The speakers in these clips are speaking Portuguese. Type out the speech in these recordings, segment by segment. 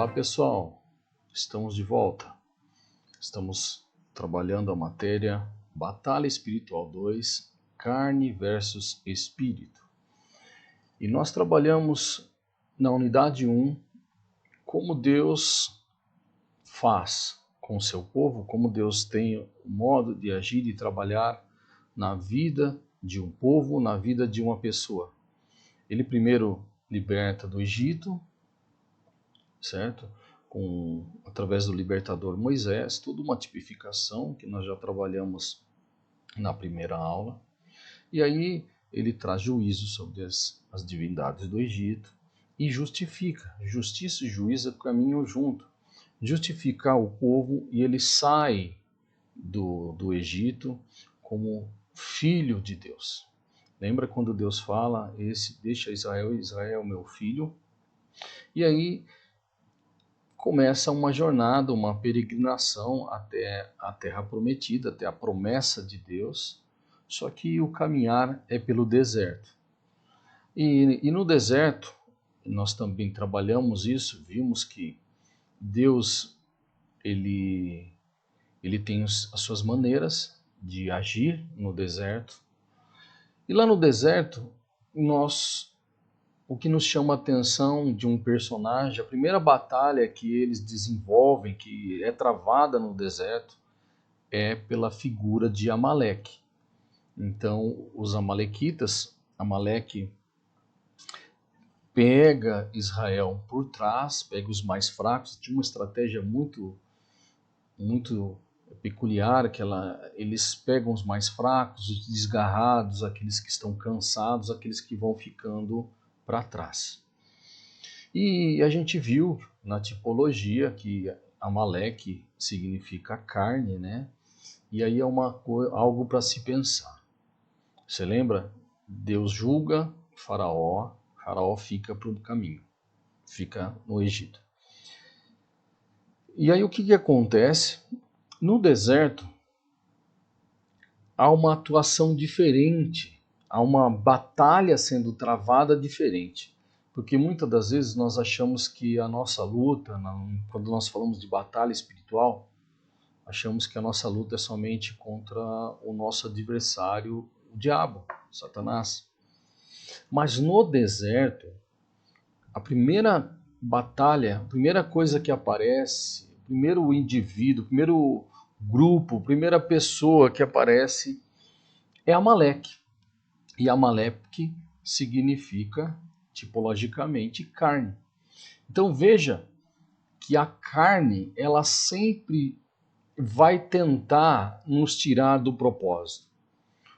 Olá pessoal, estamos de volta. Estamos trabalhando a matéria Batalha Espiritual 2, Carne versus Espírito. E nós trabalhamos na unidade 1 como Deus faz com o seu povo, como Deus tem o modo de agir e trabalhar na vida de um povo, na vida de uma pessoa. Ele primeiro liberta do Egito, certo? Através do libertador Moisés, toda uma tipificação que nós já trabalhamos na primeira aula. E aí ele traz juízo sobre as divindades do Egito e justifica. Justiça e juízo caminham junto. Justificar o povo e ele sai do Egito como filho de Deus. Lembra quando Deus fala, deixa Israel meu filho? E aí começa uma jornada, uma peregrinação até a Terra Prometida, até a promessa de Deus, só que o caminhar é pelo deserto. E no deserto, nós também trabalhamos isso, vimos que Deus, ele tem as suas maneiras de agir no deserto. E lá no deserto, o que nos chama a atenção de um personagem, a primeira batalha que eles desenvolvem, que é travada no deserto, é pela figura de Amaleque. Então, os amalequitas, Amaleque pega Israel por trás, pega os mais fracos, tinha uma estratégia muito peculiar, que eles pegam os mais fracos, os desgarrados, aqueles que estão cansados, aqueles que vão ficando para trás. E a gente viu na tipologia que Amaleque significa carne, né? E aí é algo para se pensar. Você lembra? Deus julga Faraó, Faraó fica para o caminho, fica no Egito. E aí o que acontece? No deserto há uma atuação diferente, há uma batalha sendo travada diferente. Porque muitas das vezes nós achamos que a nossa luta, quando nós falamos de batalha espiritual, achamos que a nossa luta é somente contra o nosso adversário, o diabo, Satanás. Mas no deserto, a primeira batalha, a primeira coisa que aparece, o primeiro indivíduo, o primeiro grupo, a primeira pessoa que aparece é Amaleque. E Amaleque significa, tipologicamente, carne. Então veja que a carne, ela sempre vai tentar nos tirar do propósito.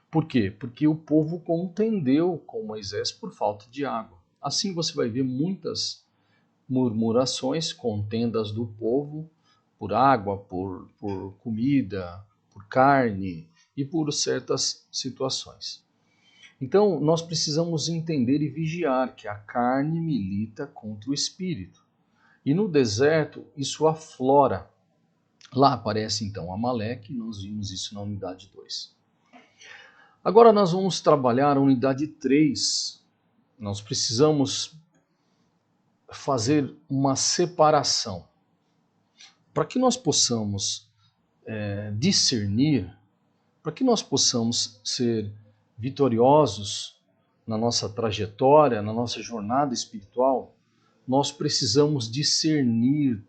Por quê? Porque o povo contendeu com Moisés por falta de água. Assim você vai ver muitas murmurações, contendas do povo por água, por comida, por carne e por certas situações. Então, nós precisamos entender e vigiar que a carne milita contra o espírito. E no deserto, isso aflora. Lá aparece então Amaleque, nós vimos isso na unidade 2. Agora nós vamos trabalhar a unidade 3. Nós precisamos fazer uma separação. Para que nós possamos discernir, para que nós possamos ser vitoriosos na nossa trajetória, na nossa jornada espiritual, nós precisamos discernir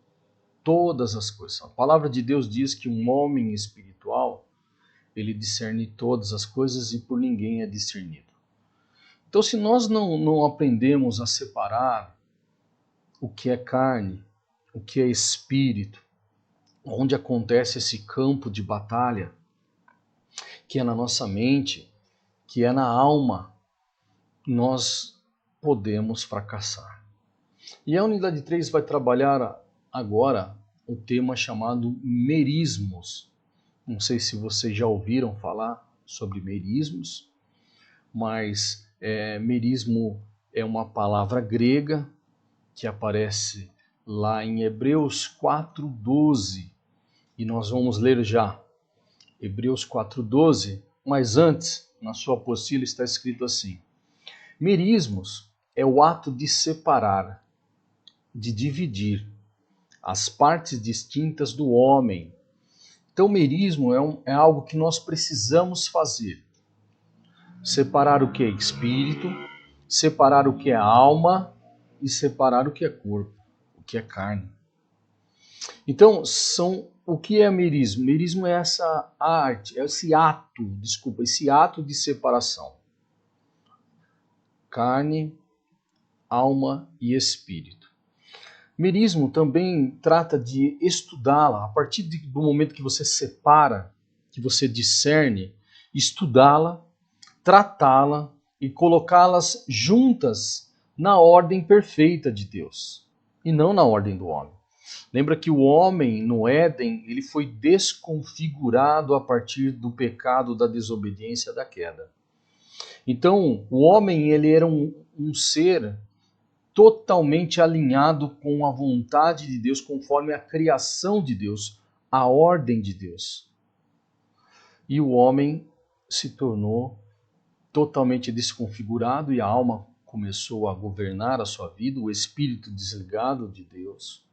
todas as coisas. A palavra de Deus diz que um homem espiritual, ele discerne todas as coisas e por ninguém é discernido. Então, se nós não aprendemos a separar o que é carne, o que é espírito, onde acontece esse campo de batalha, que é na nossa mente, que é na alma, nós podemos fracassar. E a unidade 3 vai trabalhar agora o tema chamado merismos. Não sei se vocês já ouviram falar sobre merismos, mas merismo é uma palavra grega que aparece lá em Hebreus 4:12. E nós vamos ler já Hebreus 4:12, mas antes, na sua apostila está escrito assim: merismos é o ato de separar, de dividir, as partes distintas do homem. Então, o merismo é algo que nós precisamos fazer. Separar o que é espírito, separar o que é alma e separar o que é corpo, o que é carne. Então, o que é merismo? Merismo é essa arte, é esse ato de separação. Carne, alma e espírito. Merismo também trata de estudá-la. A partir do momento que você separa, que você discerne, estudá-la, tratá-la e colocá-las juntas na ordem perfeita de Deus e não na ordem do homem. Lembra que o homem no Éden, ele foi desconfigurado a partir do pecado, da desobediência, da queda. Então, o homem ele era um ser totalmente alinhado com a vontade de Deus, conforme a criação de Deus, a ordem de Deus. E o homem se tornou totalmente desconfigurado e a alma começou a governar a sua vida, o espírito desligado de Deus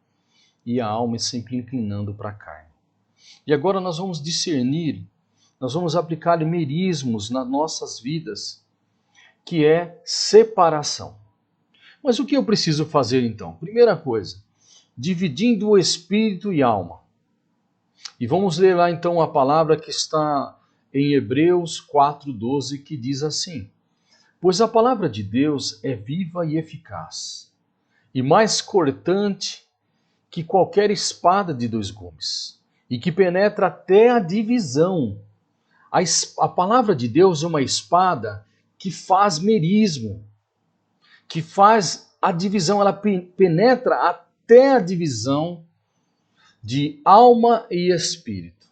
e a alma sempre inclinando para a carne. E agora nós vamos discernir, nós vamos aplicar merismos nas nossas vidas, que é separação. Mas o que eu preciso fazer então? Primeira coisa, dividindo o espírito e alma. E vamos ler lá então a palavra que está em Hebreus 4:12, que diz assim: Pois a palavra de Deus é viva e eficaz, e mais cortante que qualquer espada de 2 gumes, e que penetra até a divisão. A palavra de Deus é uma espada que faz merismo, que faz a divisão, ela penetra até a divisão de alma e espírito,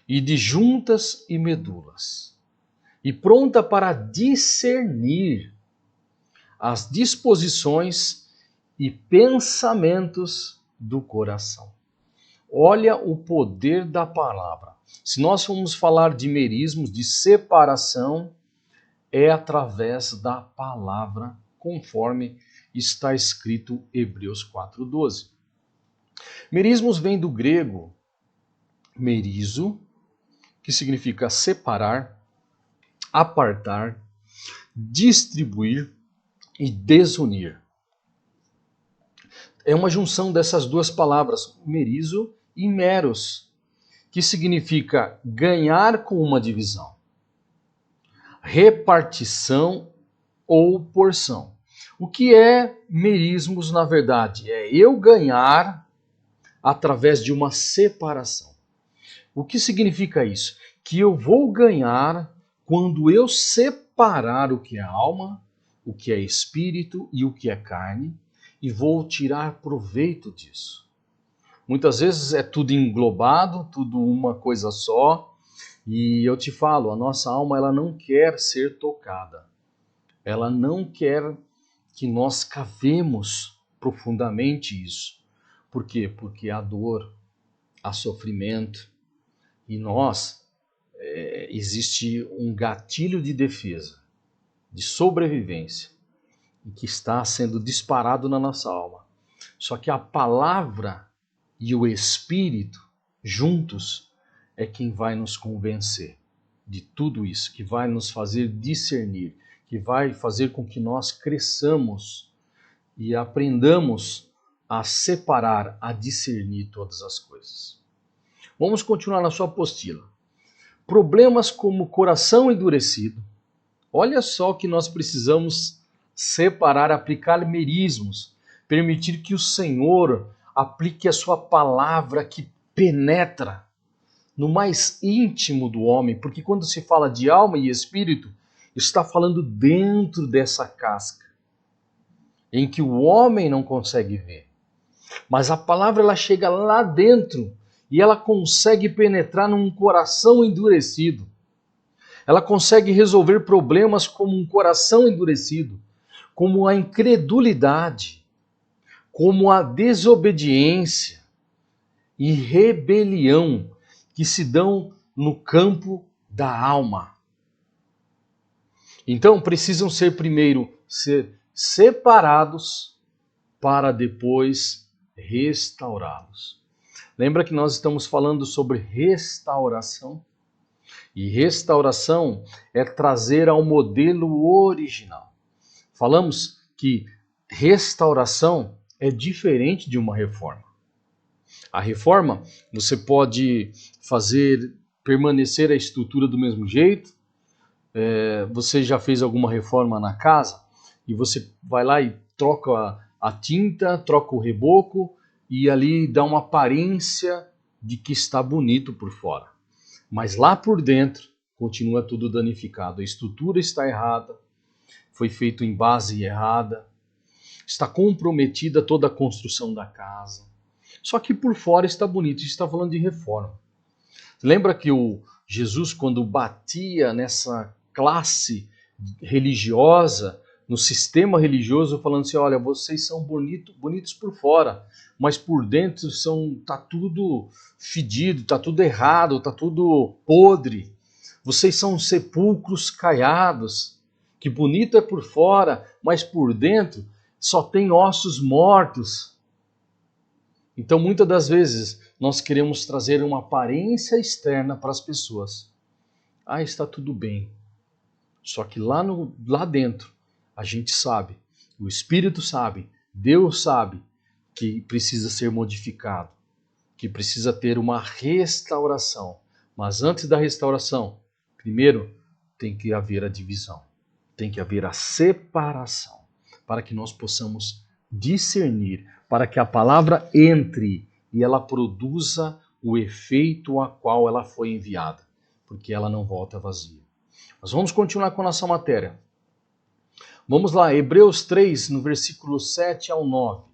e de juntas e medulas, e pronta para discernir as disposições e pensamentos do coração. Olha o poder da palavra. Se nós formos falar de merismos, de separação, é através da palavra, conforme está escrito Hebreus 4:12. Merismos vem do grego merizo, que significa separar, apartar, distribuir e desunir. É uma junção dessas duas palavras, merizo e meros, que significa ganhar com uma divisão, repartição ou porção. O que é merismos, na verdade? É eu ganhar através de uma separação. O que significa isso? Que eu vou ganhar quando eu separar o que é alma, o que é espírito e o que é carne, e vou tirar proveito disso. Muitas vezes é tudo englobado, tudo uma coisa só, e eu te falo, a nossa alma ela não quer ser tocada. Ela não quer que nós cavemos profundamente isso. Por quê? Porque há dor, há sofrimento, e existe um gatilho de defesa, de sobrevivência, que está sendo disparado na nossa alma. Só que a palavra e o Espírito, juntos, é quem vai nos convencer de tudo isso, que vai nos fazer discernir, que vai fazer com que nós cresçamos e aprendamos a separar, a discernir todas as coisas. Vamos continuar na sua apostila. Problemas como coração endurecido. Olha só que nós precisamos separar, aplicar merismos, permitir que o Senhor aplique a sua palavra que penetra no mais íntimo do homem, porque quando se fala de alma e espírito, está falando dentro dessa casca, em que o homem não consegue ver. Mas a palavra ela chega lá dentro e ela consegue penetrar num coração endurecido. Ela consegue resolver problemas como um coração endurecido, como a incredulidade, como a desobediência e rebelião que se dão no campo da alma. Então precisam ser primeiro ser separados para depois restaurá-los. Lembra que nós estamos falando sobre restauração? E restauração é trazer ao modelo original. Falamos que restauração é diferente de uma reforma. A reforma, você pode fazer permanecer a estrutura do mesmo jeito. Você já fez alguma reforma na casa e você vai lá e troca a tinta, troca o reboco e ali dá uma aparência de que está bonito por fora. Mas lá por dentro continua tudo danificado. A estrutura está errada, foi feito em base errada, está comprometida toda a construção da casa. Só que por fora está bonito, a gente está falando de reforma. Lembra que o Jesus, quando batia nessa classe religiosa, no sistema religioso, falando assim, olha, vocês são bonitos por fora, mas por dentro tá tudo fedido, tá tudo errado, tá tudo podre. Vocês são sepulcros caiados, que bonito é por fora, mas por dentro só tem ossos mortos. Então, muitas das vezes, nós queremos trazer uma aparência externa para as pessoas. Ah, está tudo bem. Só que lá dentro, a gente sabe, o Espírito sabe, Deus sabe que precisa ser modificado, que precisa ter uma restauração. Mas antes da restauração, primeiro tem que haver a divisão, tem que haver a separação, para que nós possamos discernir, para que a palavra entre e ela produza o efeito a qual ela foi enviada, porque ela não volta vazia. Mas vamos continuar com a nossa matéria. Vamos lá, Hebreus 3, no versículo 7 ao 9.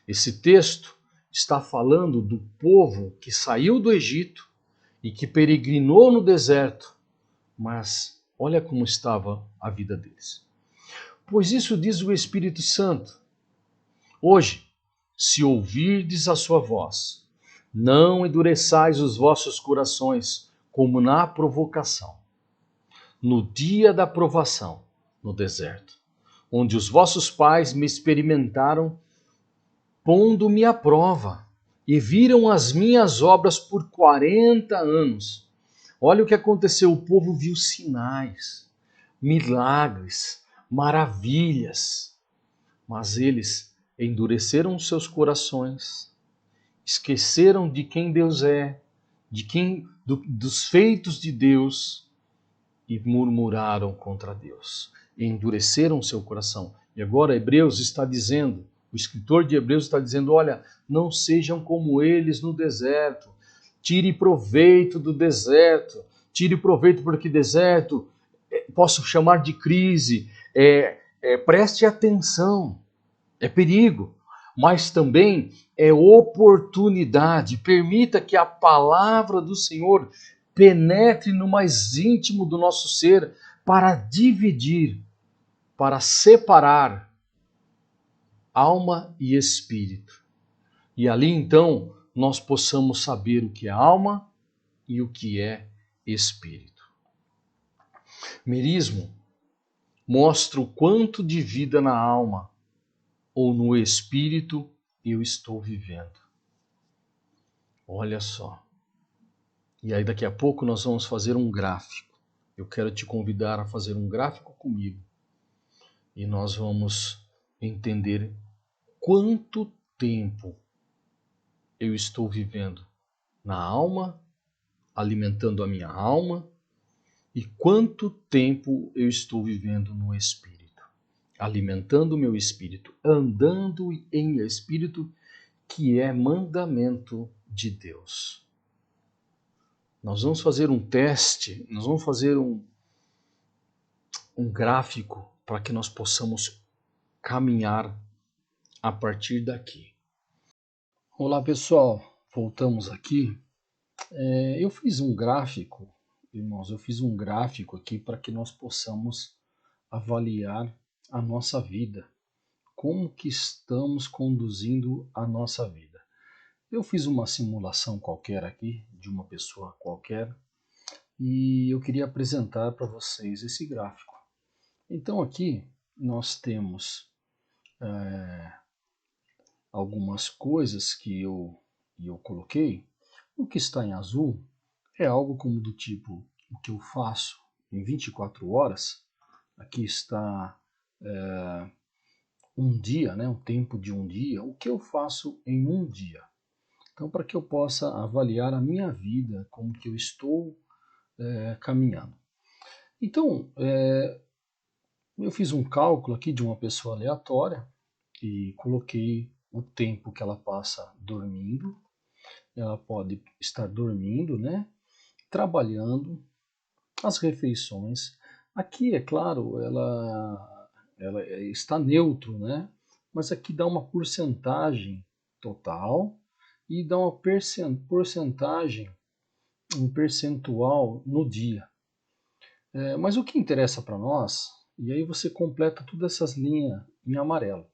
Esse texto está falando do povo que saiu do Egito e que peregrinou no deserto, mas olha como estava a vida deles. Pois isso diz o Espírito Santo. Hoje, se ouvirdes a sua voz, não endureçais os vossos corações, como na provocação, no dia da provação, no deserto, onde os vossos pais me experimentaram, pondo-me à prova, e viram as minhas obras por 40 anos. Olha o que aconteceu, o povo viu sinais, milagres, maravilhas, mas eles endureceram os seus corações, esqueceram de quem Deus é, dos feitos de Deus, e murmuraram contra Deus, e endureceram seu coração. E agora Hebreus está dizendo, o escritor de Hebreus está dizendo, olha, não sejam como eles no deserto, tire proveito do deserto, tire proveito porque deserto, posso chamar de crise, preste atenção, é perigo, mas também é oportunidade. Permita que a palavra do Senhor penetre no mais íntimo do nosso ser para dividir, para separar alma e espírito. E ali então nós possamos saber o que é alma e o que é espírito. Merismo mostra o quanto de vida na alma ou no espírito eu estou vivendo. Olha só. E aí daqui a pouco nós vamos fazer um gráfico. Eu quero te convidar a fazer um gráfico comigo. E nós vamos entender quanto tempo eu estou vivendo na alma, alimentando a minha alma, e quanto tempo eu estou vivendo no espírito, alimentando o meu espírito, andando em espírito, que é mandamento de Deus. Nós vamos fazer um teste, nós vamos fazer um gráfico para que nós possamos caminhar a partir daqui. Olá pessoal, voltamos aqui. Eu fiz um gráfico, irmãos, aqui para que nós possamos avaliar a nossa vida, como que estamos conduzindo a nossa vida. Eu fiz uma simulação qualquer aqui, de uma pessoa qualquer, e eu queria apresentar para vocês esse gráfico. Então aqui nós temos algumas coisas que eu coloquei. O que está em azul é algo como do tipo o que eu faço em 24 horas. Aqui está um dia, né, um tempo de um dia, o que eu faço em um dia. Então, para que eu possa avaliar a minha vida, como que eu estou caminhando. Então, eu fiz um cálculo aqui de uma pessoa aleatória e coloquei o tempo que ela passa dormindo. Ela pode estar dormindo, né? Trabalhando, as refeições. Aqui, é claro, ela está neutro, né? Mas aqui dá uma porcentagem total e dá uma porcentagem, um percentual no dia. Mas o que interessa para nós, e aí você completa todas essas linhas em amarelo.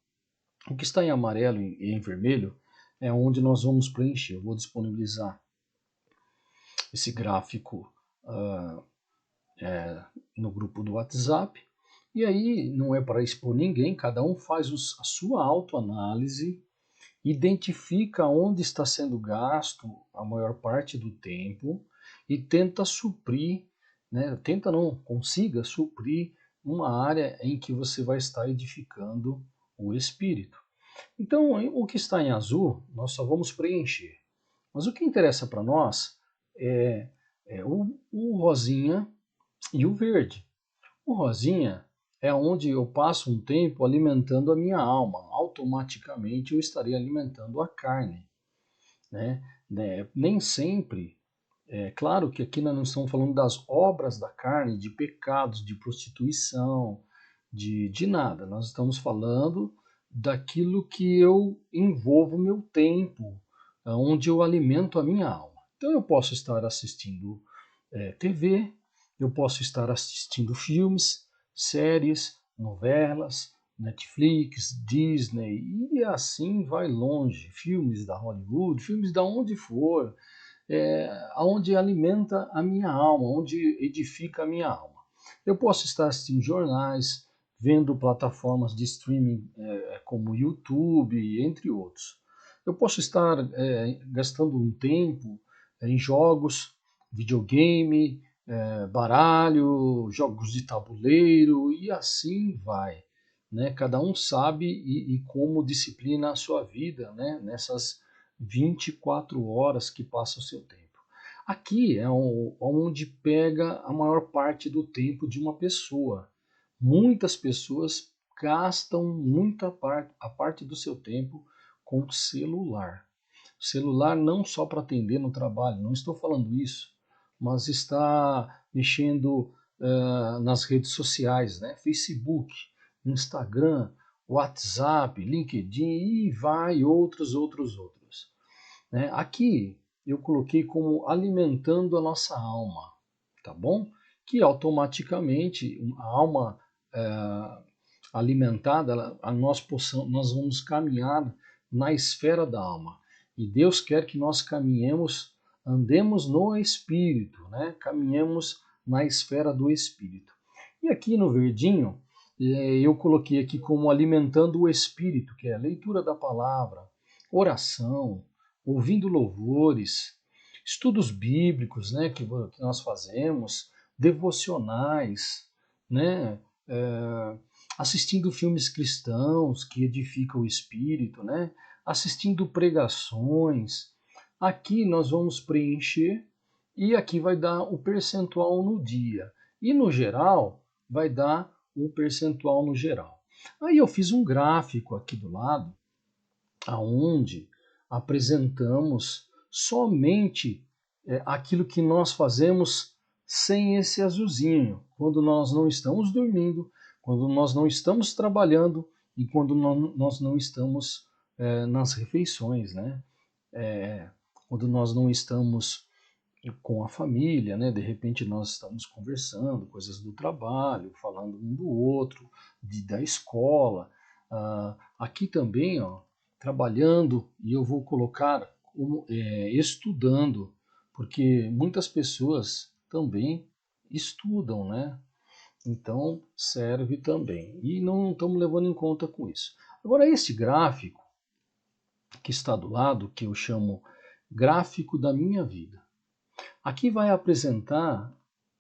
O que está em amarelo e em vermelho é onde nós vamos preencher. Eu vou disponibilizar esse gráfico uh, no grupo do WhatsApp. E aí não é para expor ninguém, cada um faz a sua autoanálise, identifica onde está sendo gasto a maior parte do tempo e tenta suprir, né, tenta não, consiga suprir uma área em que você vai estar edificando o espírito. Então, o que está em azul, nós só vamos preencher. Mas o que interessa para nós é o rosinha e o verde. O rosinha é onde eu passo um tempo alimentando a minha alma. Automaticamente eu estarei alimentando a carne. Né? Nem sempre. É claro que aqui nós não estamos falando das obras da carne, de pecados, de prostituição, de nada. Nós estamos falando daquilo que eu envolvo meu tempo, onde eu alimento a minha alma. Então eu posso estar assistindo TV, eu posso estar assistindo filmes, séries, novelas, Netflix, Disney e assim vai longe. Filmes da Hollywood, filmes da onde for, onde alimenta a minha alma, onde edifica a minha alma. Eu posso estar assistindo jornais, vendo plataformas de streaming como YouTube, entre outros. Eu posso estar gastando um tempo em jogos, videogame, baralho, jogos de tabuleiro e assim vai. Né? Cada um sabe e como disciplina a sua vida, né? Nessas 24 horas que passa o seu tempo. Aqui é onde pega a maior parte do tempo de uma pessoa. Muitas pessoas gastam a parte do seu tempo com o celular. Celular não só para atender no trabalho, não estou falando isso, mas está mexendo nas redes sociais, né? Facebook, Instagram, WhatsApp, LinkedIn e vai outros. Né? Aqui eu coloquei como alimentando a nossa alma, tá bom? Que automaticamente a alma alimentada, nós vamos caminhar na esfera da alma. E Deus quer que nós caminhemos, andemos no Espírito, né? Caminhemos na esfera do Espírito. E aqui no verdinho, eu coloquei aqui como alimentando o Espírito, que é a leitura da palavra, oração, ouvindo louvores, estudos bíblicos, né, que nós fazemos, devocionais, né, assistindo filmes cristãos que edificam o espírito, né, assistindo pregações. Aqui nós vamos preencher e aqui vai dar o percentual no dia. E no geral, vai dar o percentual no geral. Aí eu fiz um gráfico aqui do lado, aonde apresentamos somente aquilo que nós fazemos sem esse azulzinho, quando nós não estamos dormindo, quando nós não estamos trabalhando e quando nós não estamos nas refeições, né? Quando nós não estamos com a família, né? De repente nós estamos conversando, coisas do trabalho, falando um do outro, da escola. Aqui também, ó, trabalhando, e eu vou colocar como estudando, porque muitas pessoas também estudam, né? Então serve também. E não estamos levando em conta com isso. Agora, esse gráfico, que está do lado, que eu chamo gráfico da minha vida. Aqui vai apresentar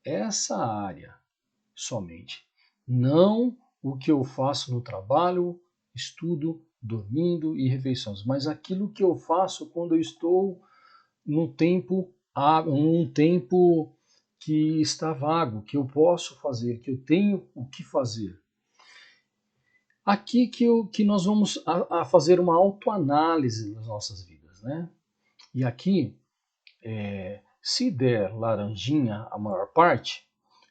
essa área somente, não o que eu faço no trabalho, estudo, dormindo e refeições, mas aquilo que eu faço quando eu estou num tempo, um tempo que está vago, que eu posso fazer, que eu tenho o que fazer. Aqui que nós vamos a fazer uma autoanálise das nossas vidas, né? E aqui, se der laranjinha a maior parte,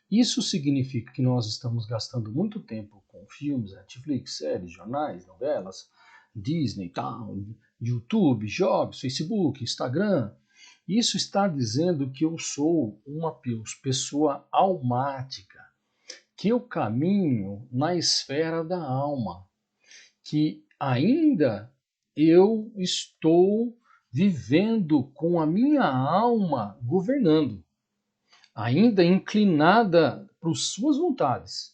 isso significa que nós estamos gastando muito tempo com filmes, Netflix, séries, jornais, novelas, Disney, tal, YouTube, jogos, Facebook, Instagram. Isso está dizendo que eu sou uma pessoa almática, que eu caminho na esfera da alma, que ainda eu estou vivendo com a minha alma governando, ainda inclinada para as suas vontades.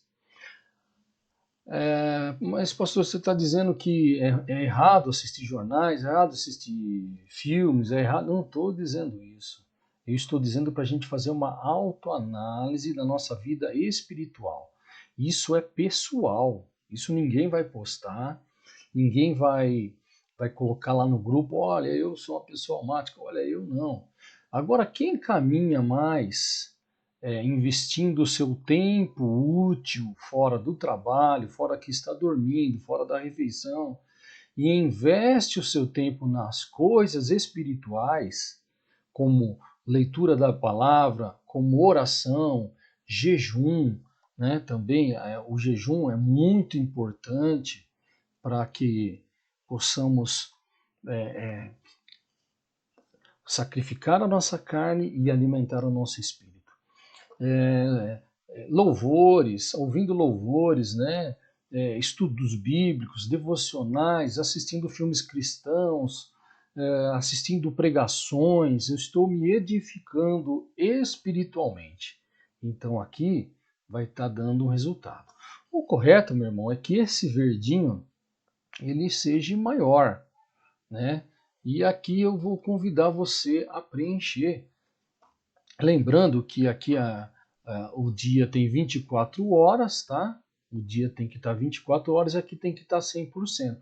Mas, pastor, você está dizendo que é errado assistir jornais, é errado assistir filmes, é errado. Não estou dizendo isso. Eu estou dizendo para a gente fazer uma autoanálise da nossa vida espiritual. Isso é pessoal. Isso ninguém vai postar, ninguém vai colocar lá no grupo, olha, eu sou uma pessoa almática, olha, eu não. Agora, quem caminha mais investindo o seu tempo útil fora do trabalho, fora que está dormindo, fora da refeição, e investe o seu tempo nas coisas espirituais, como leitura da palavra, como oração, jejum, né? Também o jejum é muito importante para que possamos sacrificar a nossa carne e alimentar o nosso espírito. Louvores, ouvindo louvores, né? Estudos bíblicos, devocionais, assistindo filmes cristãos, assistindo pregações, eu estou me edificando espiritualmente. Então aqui vai estar dando um resultado. O correto, meu irmão, é que esse verdinho ele seja maior, né? E aqui eu vou convidar você a preencher. Lembrando que aqui o dia tem 24 horas, tá? O dia tem que estar 24 horas, aqui tem que estar 100%.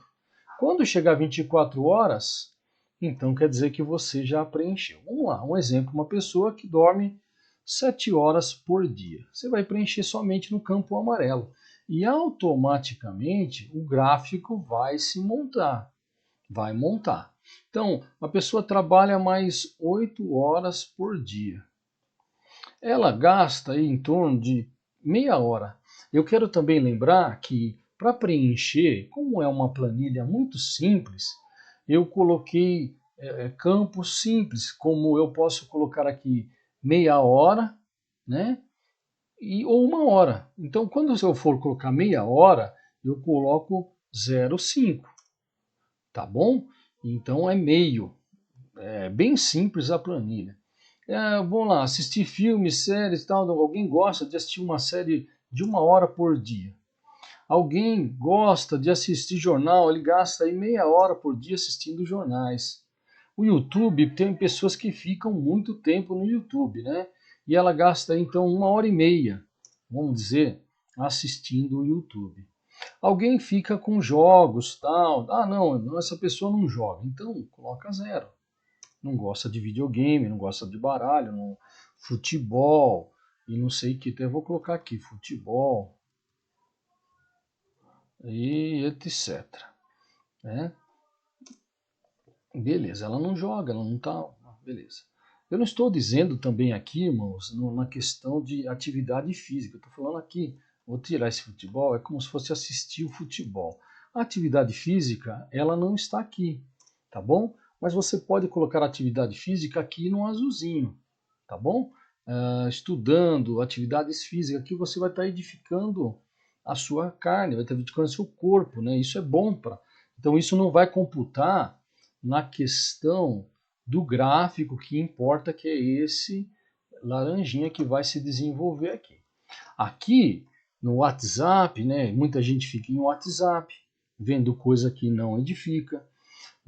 Quando chegar 24 horas, então quer dizer que você já preencheu. Vamos lá, um exemplo, uma pessoa que dorme 7 horas por dia. Você vai preencher somente no campo amarelo. E automaticamente o gráfico vai se montar. Vai montar. Então, a pessoa trabalha mais 8 horas por dia. Ela gasta aí em torno de meia hora. Eu quero também lembrar que para preencher, como é uma planilha muito simples, eu coloquei campos simples, como eu posso colocar aqui meia hora, né? Ou uma hora. Então, quando eu for colocar meia hora, eu coloco 0,5, tá bom? Então é meio. É bem simples a planilha. Vamos lá, assistir filmes, séries e tal. Alguém gosta de assistir uma série de uma hora por dia. Alguém gosta de assistir jornal, ele gasta aí meia hora por dia assistindo jornais. O YouTube, tem pessoas que ficam muito tempo no YouTube, né? E ela gasta então uma hora e meia, vamos dizer, assistindo o YouTube. Alguém fica com jogos, tal. Ah, não, essa pessoa não joga. Então, coloca 0. Não gosta de videogame, não gosta de baralho, não, futebol e não sei o que. Então eu vou colocar aqui, futebol e etc. Né? Beleza, ela não joga, ela não tá. Beleza. Eu não estou dizendo também aqui, irmãos, na questão de atividade física. Eu estou falando aqui, vou tirar esse futebol, é como se fosse assistir o futebol. A atividade física, ela não está aqui, tá bom? Mas você pode colocar atividade física aqui no azulzinho, tá bom? Estudando atividades físicas, aqui você vai estar edificando a sua carne, vai estar edificando o seu corpo, né? Isso é bom para. Então isso não vai computar na questão do gráfico, que importa que é esse laranjinha que vai se desenvolver aqui. Aqui no WhatsApp, né? Muita gente fica em WhatsApp vendo coisa que não edifica.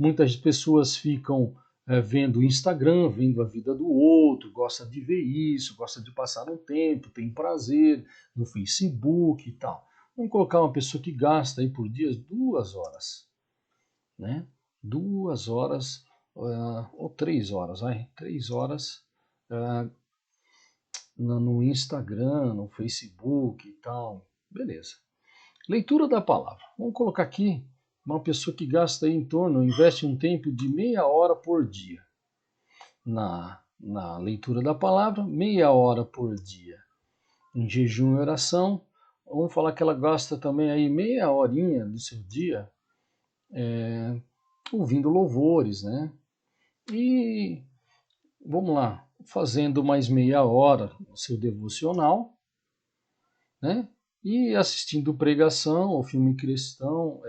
Muitas pessoas ficam vendo o Instagram, vendo a vida do outro, gosta de ver isso, gosta de passar um tempo, tem prazer no Facebook e tal. Vamos colocar uma pessoa que gasta aí por dia 2 horas, né? 2 horas ou 3 horas, vai? 3 horas no Instagram, no Facebook e tal. Beleza. Leitura da palavra. Vamos colocar aqui uma pessoa que gasta aí investe um tempo de meia hora por dia na leitura da palavra, meia hora por dia em jejum e oração. Vamos falar que ela gasta também aí meia horinha do seu dia ouvindo louvores, né? E vamos lá, fazendo mais meia hora o seu devocional, né? E assistindo pregação ou filme cristão.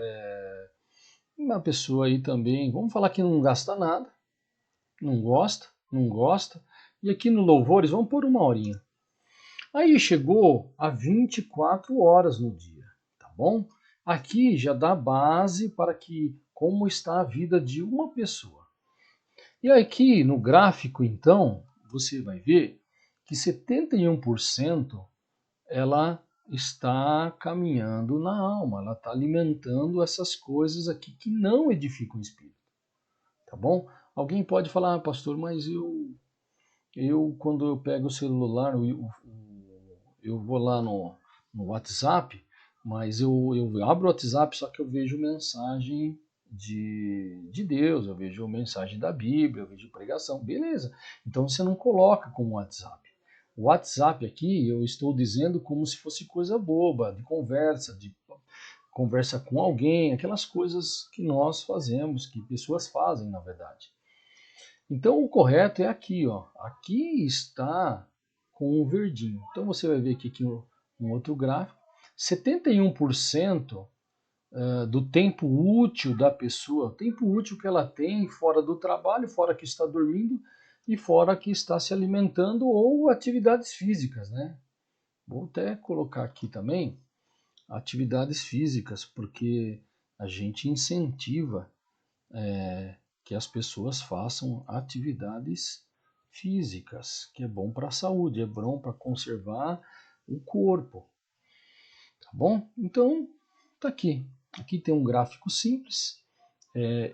Uma pessoa aí também, vamos falar que não gasta nada, não gosta. E aqui no Louvores, vamos pôr uma horinha. Aí chegou a 24 horas no dia, tá bom? Aqui já dá base para que como está a vida de uma pessoa. E aqui no gráfico, então, você vai ver que 71% ela está caminhando na alma, ela está alimentando essas coisas aqui que não edificam o espírito, tá bom? Alguém pode falar, pastor, mas eu quando eu pego o celular, eu vou lá no WhatsApp, mas eu abro o WhatsApp, só que eu vejo mensagem de Deus, eu vejo mensagem da Bíblia, eu vejo pregação, beleza. Então você não coloca como WhatsApp. O WhatsApp aqui eu estou dizendo como se fosse coisa boba, de conversa com alguém, aquelas coisas que nós fazemos, que pessoas fazem, na verdade. Então o correto é aqui, ó. Aqui está com o verdinho. Então você vai ver aqui um outro gráfico. 71% do tempo útil da pessoa, tempo útil que ela tem fora do trabalho, fora que está dormindo e fora que está se alimentando ou atividades físicas, né? Vou até colocar aqui também atividades físicas, porque a gente incentiva que as pessoas façam atividades físicas, que é bom para a saúde, é bom para conservar o corpo, tá bom? Então, tá aqui. Aqui tem um gráfico simples.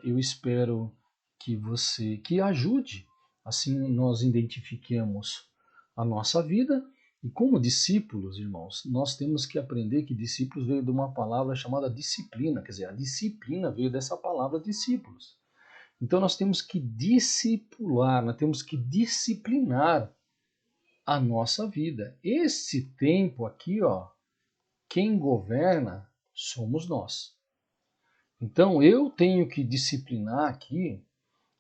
Eu espero que ajude, assim nós identifiquemos a nossa vida. E como discípulos, irmãos, nós temos que aprender que discípulos veio de uma palavra chamada disciplina, quer dizer, a disciplina veio dessa palavra discípulos. Então nós temos que discipular, nós temos que disciplinar a nossa vida. Esse tempo aqui, ó, quem governa somos nós. Então eu tenho que disciplinar aqui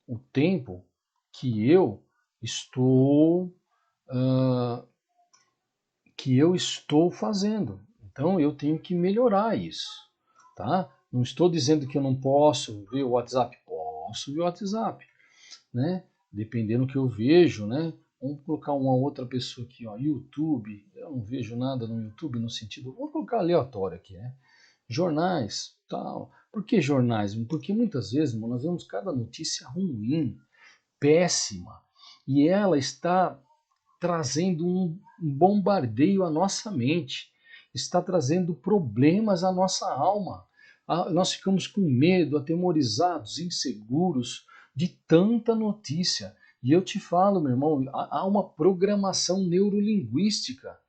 o tempo que eu estou fazendo. Então eu tenho que melhorar isso, tá? Não estou dizendo que eu não posso ver o WhatsApp, posso ver o WhatsApp, né? Dependendo do que eu vejo, né? Vamos colocar uma outra pessoa aqui, ó, YouTube. Eu não vejo nada no YouTube no sentido, vou colocar aleatório aqui, né? Jornais, tal. Por que jornais? Porque muitas vezes nós vemos cada notícia ruim, péssima, e ela está trazendo um bombardeio à nossa mente, está trazendo problemas à nossa alma. Nós ficamos com medo, atemorizados, inseguros de tanta notícia. E eu te falo, meu irmão, há uma programação neurolinguística,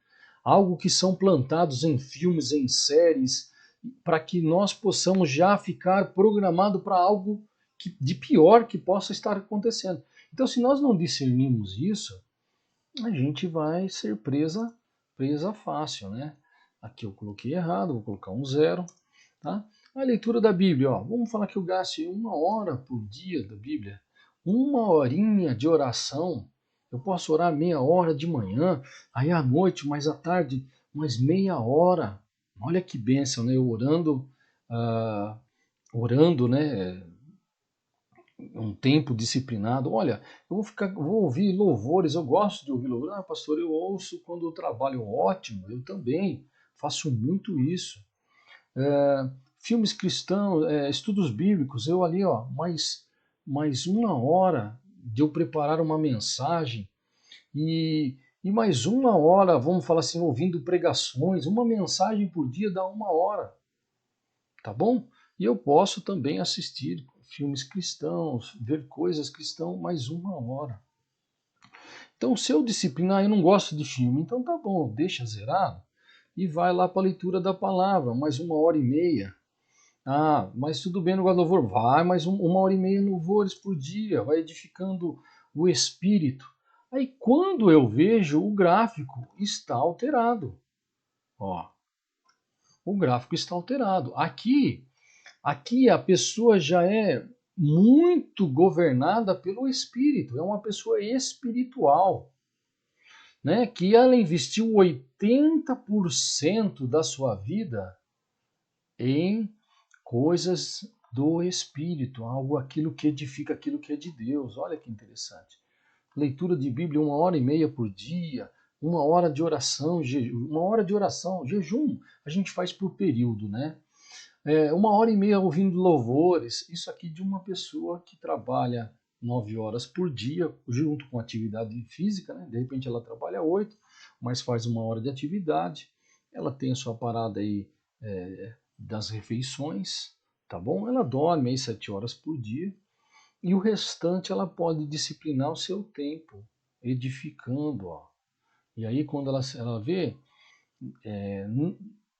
algo que são plantados em filmes, em séries, para que nós possamos já ficar programado para algo de pior que possa estar acontecendo. Então, se nós não discernirmos isso, a gente vai ser presa fácil, né? Aqui eu coloquei errado, vou colocar um 0, tá? A leitura da Bíblia, ó, vamos falar que eu gaste 1 hora por dia da Bíblia, 1 horinha de oração. Eu posso orar meia hora de manhã, aí à noite, mais à tarde, mais meia hora. Olha que bênção, né? Eu orando, né? Um tempo disciplinado. Olha, vou ouvir louvores, eu gosto de ouvir louvores. Ah, pastor, eu ouço quando eu trabalho. Ótimo, eu também faço muito isso. filmes cristãos, estudos bíblicos, eu ali, ó, mais 1 hora de eu preparar uma mensagem e mais 1 hora, vamos falar assim, ouvindo pregações, uma mensagem por dia dá 1 hora, tá bom? E eu posso também assistir filmes cristãos, ver coisas cristãs mais 1 hora. Então, se eu disciplinar, eu não gosto de filme, então tá bom, deixa zerado e vai lá para a leitura da palavra, mais 1 hora e meia. Ah, mas tudo bem no gosto do louvor, vai mais 1 hora e meia no louvores por dia, vai edificando o espírito. Aí quando eu vejo, o gráfico está alterado. Ó, o gráfico está alterado. Aqui a pessoa já é muito governada pelo espírito, é uma pessoa espiritual, né? Que ela investiu 80% da sua vida em coisas do espírito, aquilo que edifica, aquilo que é de Deus. Olha que interessante. Leitura de Bíblia 1 hora e meia por dia, 1 hora de oração, 1 hora de oração, jejum, a gente faz por período, né? 1 hora e meia ouvindo louvores, isso aqui de uma pessoa que trabalha 9 horas por dia, junto com atividade física, né? De repente ela trabalha 8, mas faz 1 hora de atividade, ela tem a sua parada aí das refeições, tá bom? Ela dorme aí 7 horas por dia, e o restante ela pode disciplinar o seu tempo, edificando, ó. E aí quando ela vê,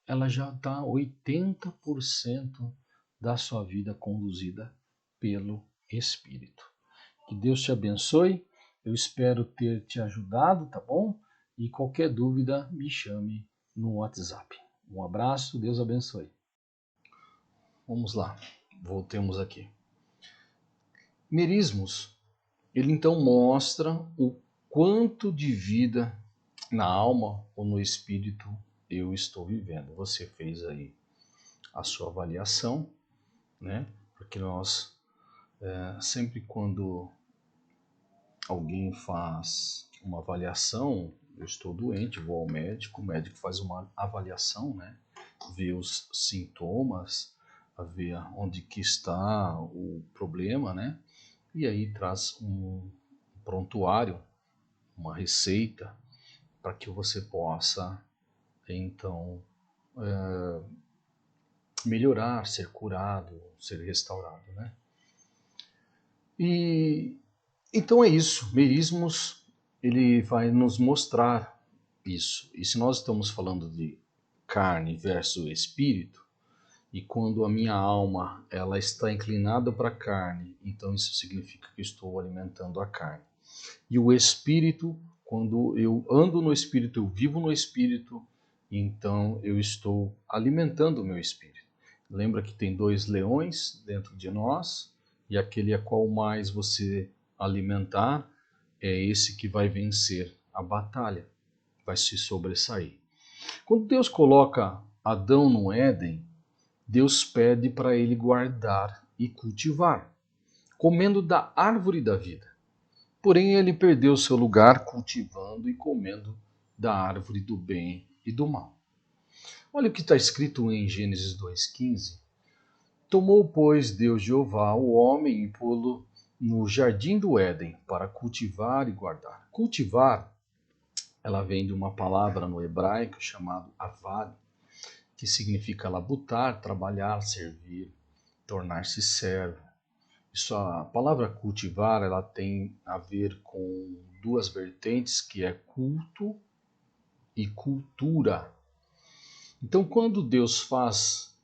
ela já está 80% da sua vida conduzida pelo Espírito. Que Deus te abençoe. Eu espero ter te ajudado, tá bom? E qualquer dúvida, me chame no WhatsApp. Um abraço, Deus abençoe. Vamos lá, voltemos aqui. Merismos, ele então mostra o quanto de vida na alma ou no espírito eu estou vivendo. Você fez aí a sua avaliação, né? Porque nós, sempre quando alguém faz uma avaliação, eu estou doente, vou ao médico, o médico faz uma avaliação, né? Vê os sintomas, vê onde que está o problema, né? E aí traz um prontuário, uma receita, para que você possa, então, melhorar, ser curado, ser restaurado, né? E então é isso, merismos, ele vai nos mostrar isso. E se nós estamos falando de carne versus espírito, e quando a minha alma ela está inclinada para a carne, então isso significa que eu estou alimentando a carne. E o espírito, quando eu ando no espírito, eu vivo no espírito, então eu estou alimentando o meu espírito. Lembra que tem 2 leões dentro de nós, e aquele a qual mais você alimentar é esse que vai vencer a batalha, vai se sobressair. Quando Deus coloca Adão no Éden, Deus pede para ele guardar e cultivar, comendo da árvore da vida. Porém, ele perdeu seu lugar cultivando e comendo da árvore do bem e do mal. Olha o que está escrito em Gênesis 2,15. Tomou, pois, Deus Jeová o homem e pô-lo no jardim do Éden para cultivar e guardar. Cultivar, ela vem de uma palavra no hebraico chamada avad, que significa labutar, trabalhar, servir, tornar-se servo. Isso, a palavra cultivar, ela tem a ver com 2 vertentes, que é culto e cultura. Então, quando Deus faz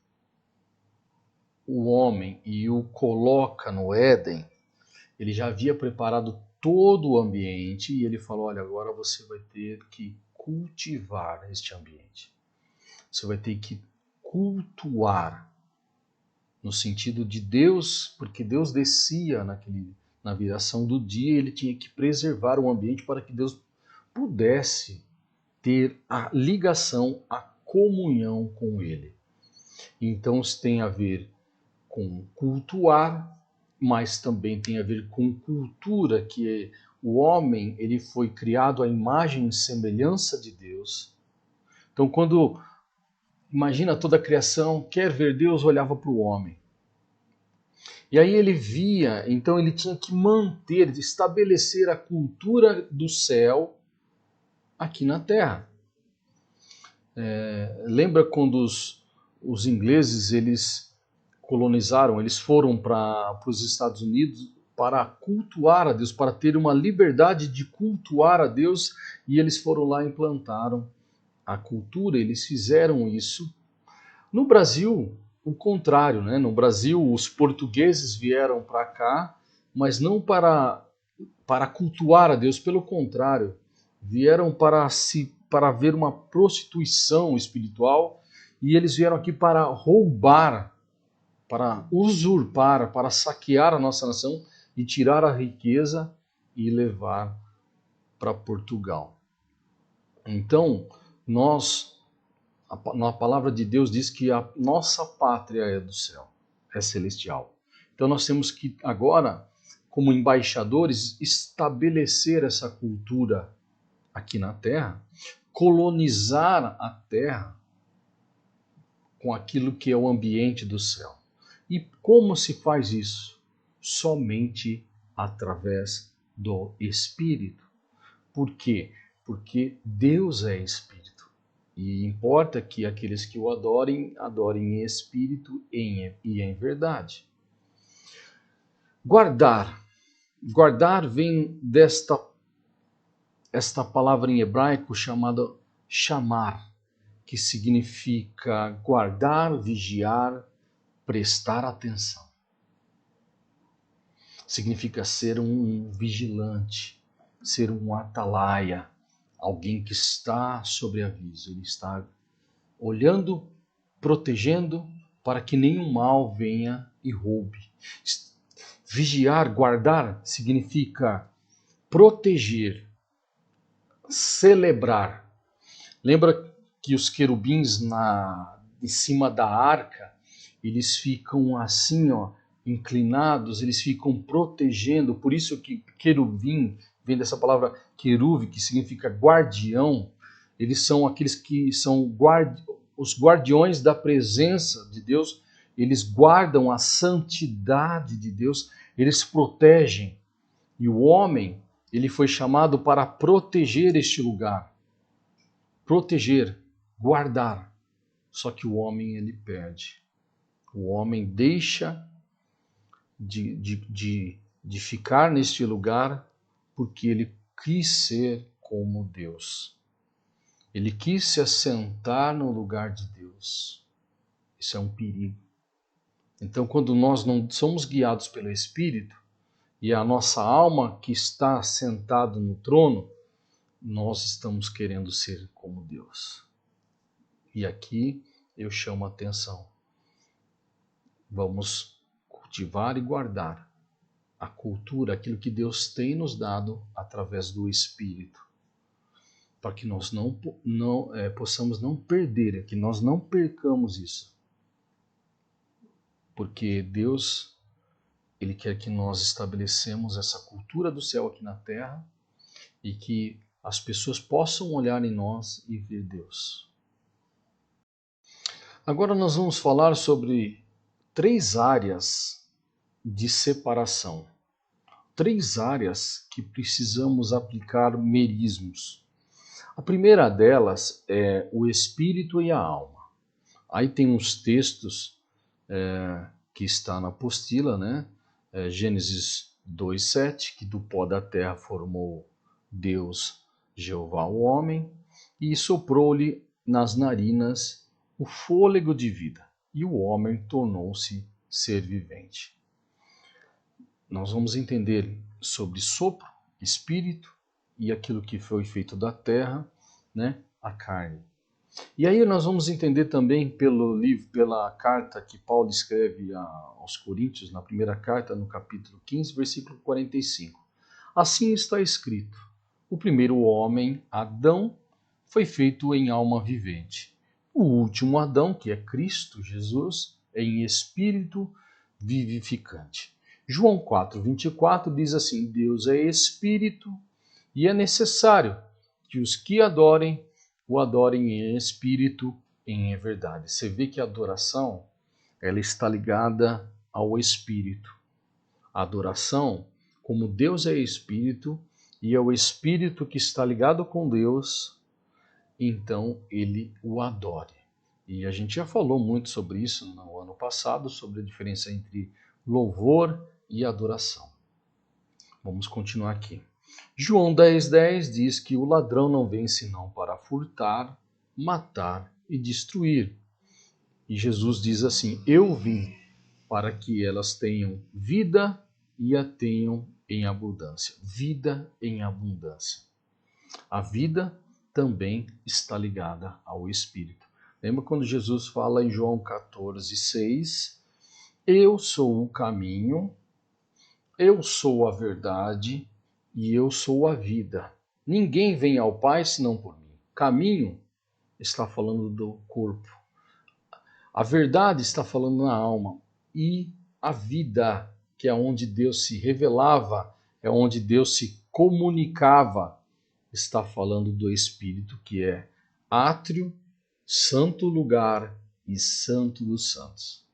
o homem e o coloca no Éden, ele já havia preparado todo o ambiente e ele falou, olha, agora você vai ter que cultivar este ambiente. Você vai ter que cultuar, no sentido de Deus, porque Deus descia na viração do dia, ele tinha que preservar o ambiente para que Deus pudesse ter a ligação, a comunhão com ele. Então isso tem a ver com cultuar, mas também tem a ver com cultura, que o homem ele foi criado à imagem e semelhança de Deus. Então quando Imagina toda a criação, quer ver Deus, olhava para o homem. E aí ele via, então ele tinha que manter, estabelecer a cultura do céu aqui na Terra. Lembra quando os ingleses eles colonizaram, eles foram para os Estados Unidos para cultuar a Deus, para ter uma liberdade de cultuar a Deus, e eles foram lá e implantaram a cultura, eles fizeram isso. No Brasil, o contrário, né? No Brasil, os portugueses vieram para cá, mas não para cultuar a Deus, pelo contrário, vieram para ver uma prostituição espiritual, e eles vieram aqui para roubar, para usurpar, para saquear a nossa nação e tirar a riqueza e levar para Portugal. Então, na palavra de Deus diz que a nossa pátria é do céu, é celestial. Então nós temos que agora, como embaixadores, estabelecer essa cultura aqui na Terra, colonizar a Terra com aquilo que é o ambiente do céu. E como se faz isso? Somente através do Espírito. Por quê? Porque Deus é Espírito. E importa que aqueles que o adorem, adorem em espírito e em verdade. Guardar. Guardar vem esta palavra em hebraico chamada chamar, que significa guardar, vigiar, prestar atenção. Significa ser um vigilante, ser um atalaia, alguém que está sob aviso, ele está olhando, protegendo para que nenhum mal venha e roube. Vigiar, guardar, significa proteger, celebrar. Lembra que os querubins em cima da arca, eles ficam assim, ó, inclinados, eles ficam protegendo, por isso que querubim vem dessa palavra queruve, que significa guardião. Eles são aqueles que são os guardiões da presença de Deus, eles guardam a santidade de Deus, eles protegem. E o homem, ele foi chamado para proteger este lugar. Proteger, guardar. Só que o homem, ele perde. O homem deixa de ficar neste lugar porque ele quis ser como Deus. Ele quis se assentar no lugar de Deus. Isso é um perigo. Então, quando nós não somos guiados pelo Espírito, e a nossa alma que está sentada no trono, nós estamos querendo ser como Deus. E aqui eu chamo a atenção. Vamos cultivar e guardar a cultura, aquilo que Deus tem nos dado através do Espírito, para que nós possamos não perder, que nós não percamos isso. Porque Deus, Ele quer que nós estabelecemos essa cultura do céu aqui na terra e que as pessoas possam olhar em nós e ver Deus. Agora nós vamos falar sobre 3 áreas de separação. 3 áreas que precisamos aplicar merismos. A primeira delas é o espírito e a alma. Aí tem uns textos que está na apostila, né? Gênesis 2:7, que do pó da terra formou Deus, Jeová, o homem, e soprou-lhe nas narinas o fôlego de vida, e o homem tornou-se ser vivente. Nós vamos entender sobre sopro, espírito e aquilo que foi feito da terra, né, a carne. E aí nós vamos entender também pela carta que Paulo escreve aos Coríntios, na primeira carta, no capítulo 15, versículo 45. Assim está escrito: o primeiro homem, Adão, foi feito em alma vivente. O último Adão, que é Cristo Jesus, é em espírito vivificante. João 4:24 diz assim: Deus é espírito e é necessário que os que o adorem em espírito em verdade. Você vê que a adoração, ela está ligada ao Espírito. A adoração, como Deus é Espírito, e é o Espírito que está ligado com Deus, então ele o adore. E a gente já falou muito sobre isso no ano passado, sobre a diferença entre louvor e adoração. Vamos continuar aqui. João 10,10 diz que o ladrão não vem senão para furtar, matar e destruir. E Jesus diz assim: eu vim para que elas tenham vida e a tenham em abundância. Vida em abundância. A vida também está ligada ao Espírito. Lembra quando Jesus fala em João 14,6? Eu sou o caminho, eu sou a verdade e eu sou a vida. Ninguém vem ao Pai senão por mim. Caminho está falando do corpo. A verdade está falando na alma. E a vida, que é onde Deus se revelava, é onde Deus se comunicava, está falando do Espírito, que é átrio, santo lugar e santo dos santos.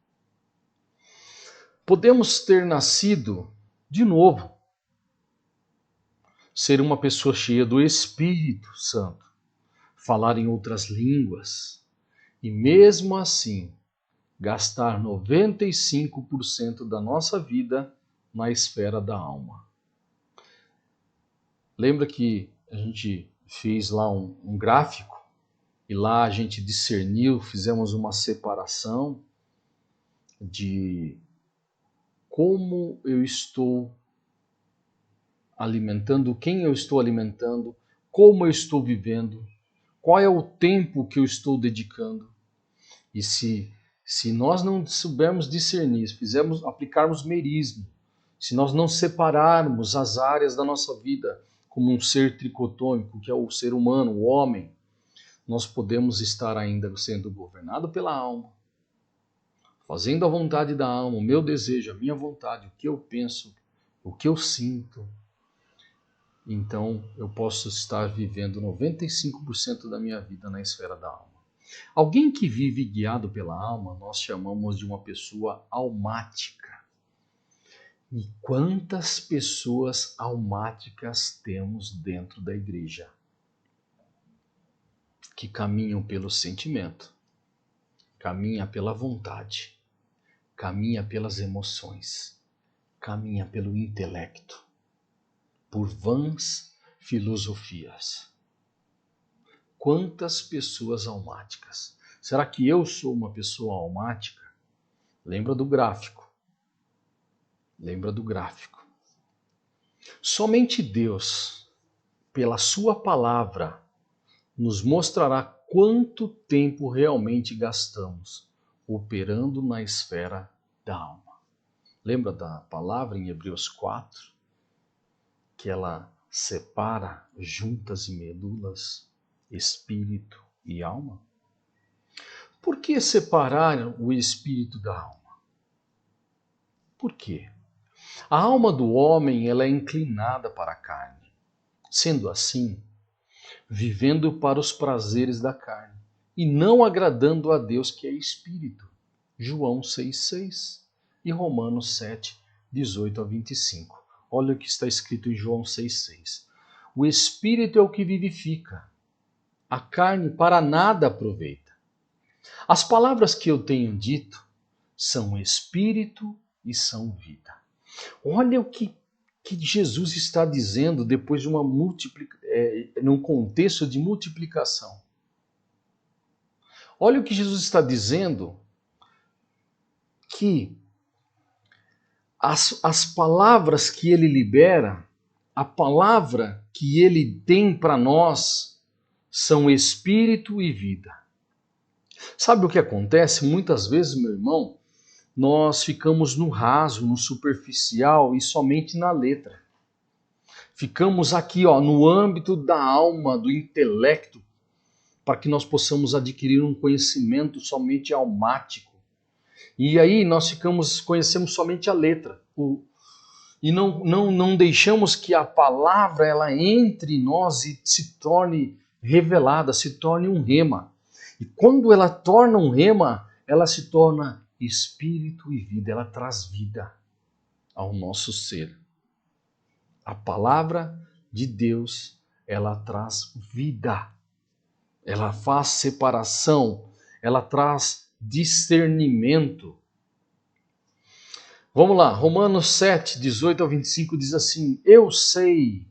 Podemos ter nascido de novo, ser uma pessoa cheia do Espírito Santo, falar em outras línguas e mesmo assim gastar 95% da nossa vida na esfera da alma. Lembra que a gente fez lá um gráfico e lá a gente discerniu, fizemos uma separação de como eu estou alimentando, quem eu estou alimentando, como eu estou vivendo, qual é o tempo que eu estou dedicando. E se nós não soubermos discernir, aplicarmos merismo, se nós não separarmos as áreas da nossa vida como um ser tricotômico, que é o ser humano, o homem, nós podemos estar ainda sendo governado pela alma, fazendo a vontade da alma, o meu desejo, a minha vontade, o que eu penso, o que eu sinto. Então eu posso estar vivendo 95% da minha vida na esfera da alma. Alguém que vive guiado pela alma, nós chamamos de uma pessoa almática. E quantas pessoas almáticas temos dentro da igreja? Que caminham pelo sentimento, caminha pela vontade, caminha pelas emoções, caminha pelo intelecto, por vãs filosofias. Quantas pessoas almáticas? Será que eu sou uma pessoa almática? Lembra do gráfico. Lembra do gráfico. Somente Deus, pela sua palavra, nos mostrará quanto tempo realmente gastamos operando na esfera da alma. Lembra da palavra em Hebreus 4? Que ela separa juntas e medulas, espírito e alma? Por que separar o espírito da alma? Por quê? A alma do homem ela é inclinada para a carne. Sendo assim, vivendo para os prazeres da carne e não agradando a Deus que é espírito. João 6,6 e Romanos 7, 18 a 25. Olha o que está escrito em João 6,6. O espírito é o que vivifica, a carne para nada aproveita. As palavras que eu tenho dito são espírito e são vida. Olha o que Jesus está dizendo depois de uma num contexto de multiplicação. Olha o que Jesus está dizendo, que as palavras que ele libera, a palavra que ele tem para nós, são espírito e vida. Sabe o que acontece? Muitas vezes, meu irmão, nós ficamos no raso, no superficial e somente na letra. Ficamos aqui, no âmbito da alma, do intelecto, para que nós possamos adquirir um conhecimento somente almático. E aí nós conhecemos somente a letra. E não deixamos que a palavra ela entre em nós e se torne revelada, se torne um rema. E quando ela torna um rema, ela se torna espírito e vida, ela traz vida ao nosso ser. A palavra de Deus, ela traz vida. Ela faz separação, ela traz discernimento. Vamos lá, Romanos 7, 18 ao 25 diz assim: eu sei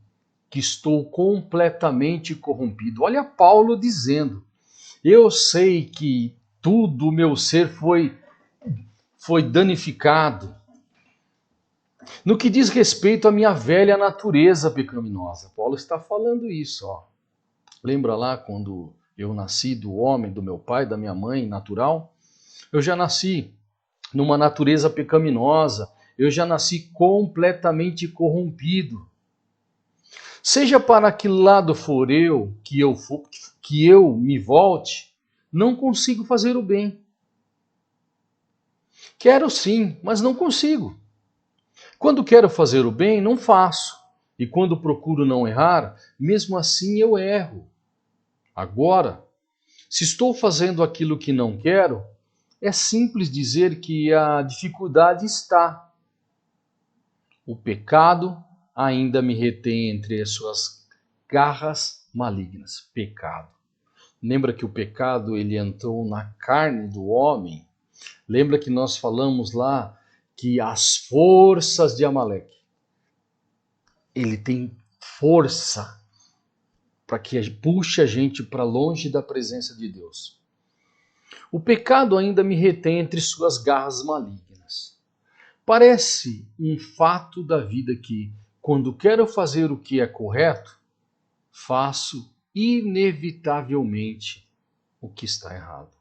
que estou completamente corrompido. Olha Paulo dizendo: eu sei que tudo o meu ser foi danificado. No que diz respeito à minha velha natureza pecaminosa. Paulo está falando isso, ó. Lembra lá quando eu nasci do homem, do meu pai, da minha mãe, natural? Eu já nasci numa natureza pecaminosa. Eu já nasci completamente corrompido. Seja para que lado for que eu me volte, não consigo fazer o bem. Quero sim, mas não consigo. Quando quero fazer o bem, não faço. E quando procuro não errar, mesmo assim eu erro. Agora, se estou fazendo aquilo que não quero, é simples dizer que a dificuldade está. O pecado ainda me retém entre as suas garras malignas. Pecado. Lembra que o pecado ele entrou na carne do homem? Lembra que nós falamos lá que as forças de Amaleque, ele tem força para que puxe a gente para longe da presença de Deus. O pecado ainda me retém entre suas garras malignas. Parece um fato da vida que, quando quero fazer o que é correto, faço inevitavelmente o que está errado.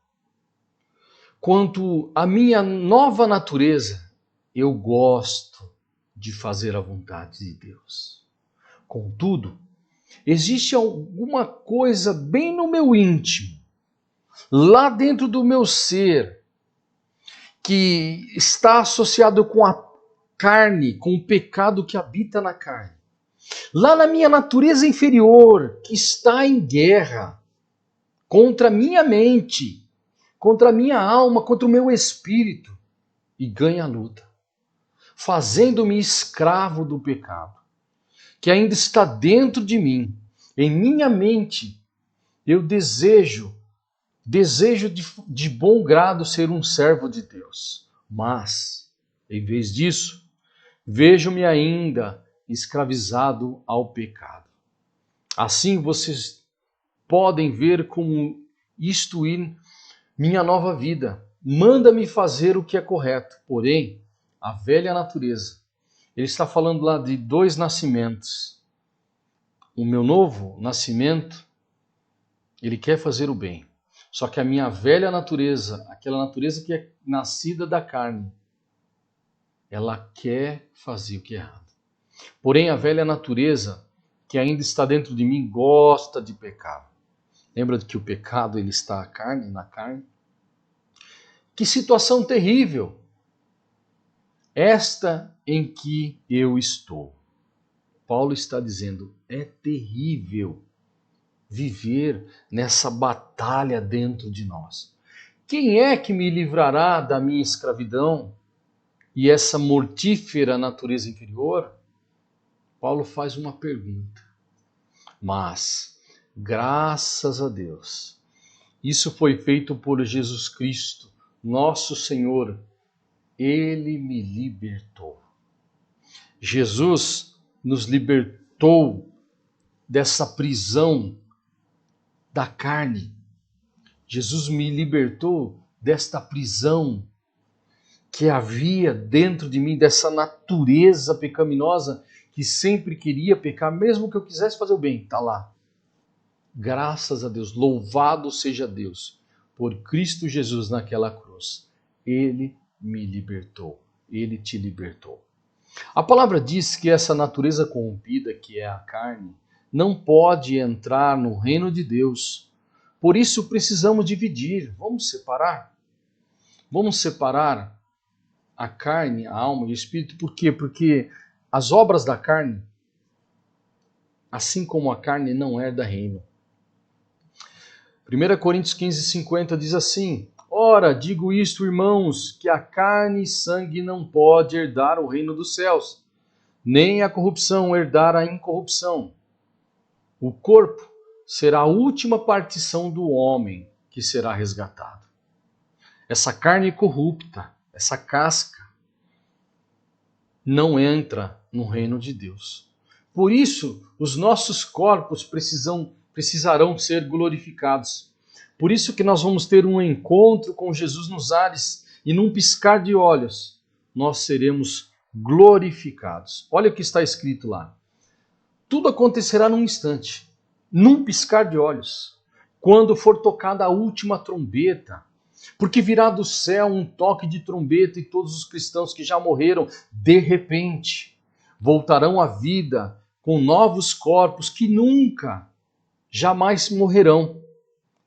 Quanto à minha nova natureza, eu gosto de fazer a vontade de Deus. Contudo, existe alguma coisa bem no meu íntimo, lá dentro do meu ser, que está associado com a carne, com o pecado que habita na carne. Lá na minha natureza inferior, que está em guerra contra a minha mente, contra a minha alma, contra o meu espírito, e ganha a luta, fazendo-me escravo do pecado, que ainda está dentro de mim, em minha mente. Eu desejo de bom grado ser um servo de Deus, mas, em vez disso, vejo-me ainda escravizado ao pecado. Assim vocês podem ver como isto ir minha nova vida. Manda-me fazer o que é correto, porém, a velha natureza. Ele está falando lá de dois nascimentos. O meu novo nascimento, ele quer fazer o bem. Só que a minha velha natureza, aquela natureza que é nascida da carne, ela quer fazer o que é errado. Porém, a velha natureza, que ainda está dentro de mim, gosta de pecar. Lembra que o pecado ele está na carne? Que situação terrível! Esta em que eu estou. Paulo está dizendo, é terrível viver nessa batalha dentro de nós. Quem é que me livrará da minha escravidão e essa mortífera natureza inferior? Paulo faz uma pergunta. Mas, graças a Deus, isso foi feito por Jesus Cristo, nosso Senhor. Ele me libertou. Jesus nos libertou dessa prisão da carne. Jesus me libertou desta prisão que havia dentro de mim, dessa natureza pecaminosa que sempre queria pecar, mesmo que eu quisesse fazer o bem. Está lá. Graças a Deus, louvado seja Deus, por Cristo Jesus naquela cruz. Ele me libertou, Ele te libertou. A palavra diz que essa natureza corrompida, que é a carne, não pode entrar no reino de Deus. Por isso precisamos dividir, vamos separar. Vamos separar a carne, a alma e o espírito. Por quê? Porque as obras da carne, assim como a carne, não é da reino. 1 Coríntios 15:50 diz assim: Ora, digo isto, irmãos, que a carne e sangue não pode herdar o reino dos céus, nem a corrupção herdar a incorrupção. O corpo será a última partição do homem que será resgatado. Essa carne corrupta, essa casca, não entra no reino de Deus. Por isso, os nossos corpos precisarão ser glorificados. Por isso que nós vamos ter um encontro com Jesus nos ares e num piscar de olhos, nós seremos glorificados. Olha o que está escrito lá. Tudo acontecerá num instante, num piscar de olhos, quando for tocada a última trombeta, porque virá do céu um toque de trombeta e todos os cristãos que já morreram, de repente, voltarão à vida com novos corpos que nunca, jamais morrerão.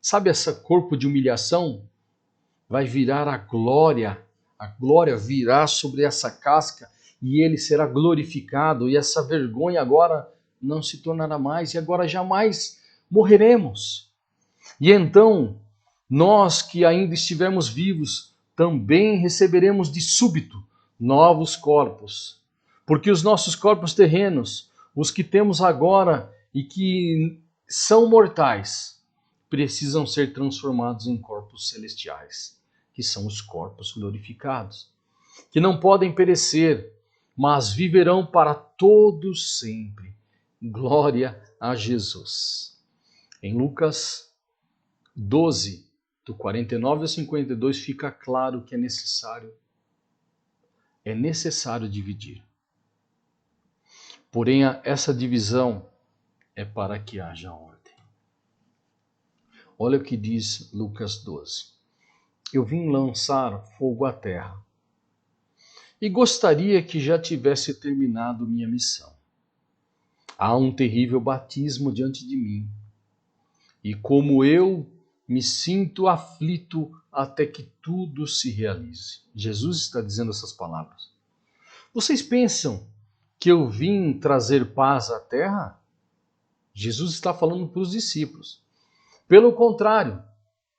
Sabe esse corpo de humilhação? Vai virar a glória virá sobre essa casca e ele será glorificado e essa vergonha agora não se tornará mais e agora jamais morreremos. E então, nós que ainda estivermos vivos, também receberemos de súbito novos corpos. Porque os nossos corpos terrenos, os que temos agora e que são mortais, precisam ser transformados em corpos celestiais, que são os corpos glorificados, que não podem perecer, mas viverão para todos sempre. Glória a Jesus. Em Lucas 12, do 49 ao 52, fica claro que é necessário dividir. Porém, essa divisão é para que haja ordem. Olha o que diz Lucas 12. Eu vim lançar fogo à terra e gostaria que já tivesse terminado minha missão. Há um terrível batismo diante de mim e como eu me sinto aflito até que tudo se realize. Jesus está dizendo essas palavras. Vocês pensam que eu vim trazer paz à terra? Jesus está falando para os discípulos. Pelo contrário,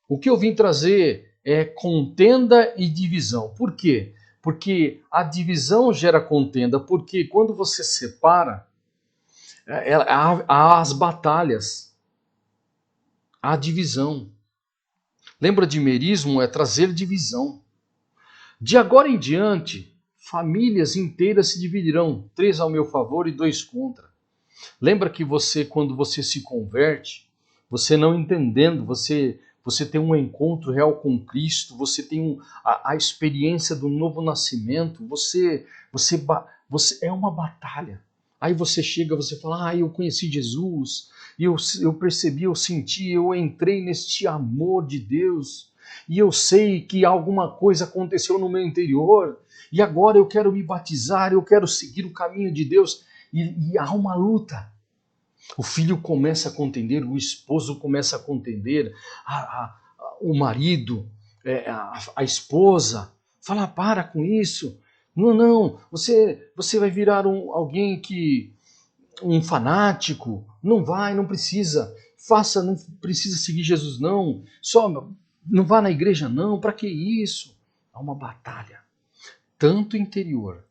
o que eu vim trazer é contenda e divisão. Por quê? Porque a divisão gera contenda, porque quando você separa, há as batalhas, há divisão. Lembra de merismo? É trazer divisão. De agora em diante, famílias inteiras se dividirão, 3 ao meu favor e 2 contra. Lembra que quando você se converte, você não entendendo, você tem um encontro real com Cristo, você tem a experiência do novo nascimento, você é uma batalha. Aí você chega, você fala, eu conheci Jesus, e eu percebi, eu senti, eu entrei neste amor de Deus, e eu sei que alguma coisa aconteceu no meu interior, e agora eu quero me batizar, eu quero seguir o caminho de Deus, e há uma luta. O filho começa a contender, o esposo começa a contender, o marido, a esposa, fala, para com isso. Não, você vai virar alguém um fanático. Não precisa. Não precisa seguir Jesus, não. Só não vá na igreja, não. Para que isso? Há uma batalha, tanto interior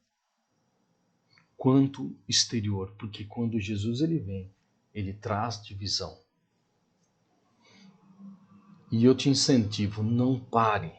quanto exterior, porque quando Jesus ele vem, ele traz divisão. E eu te incentivo, não pare.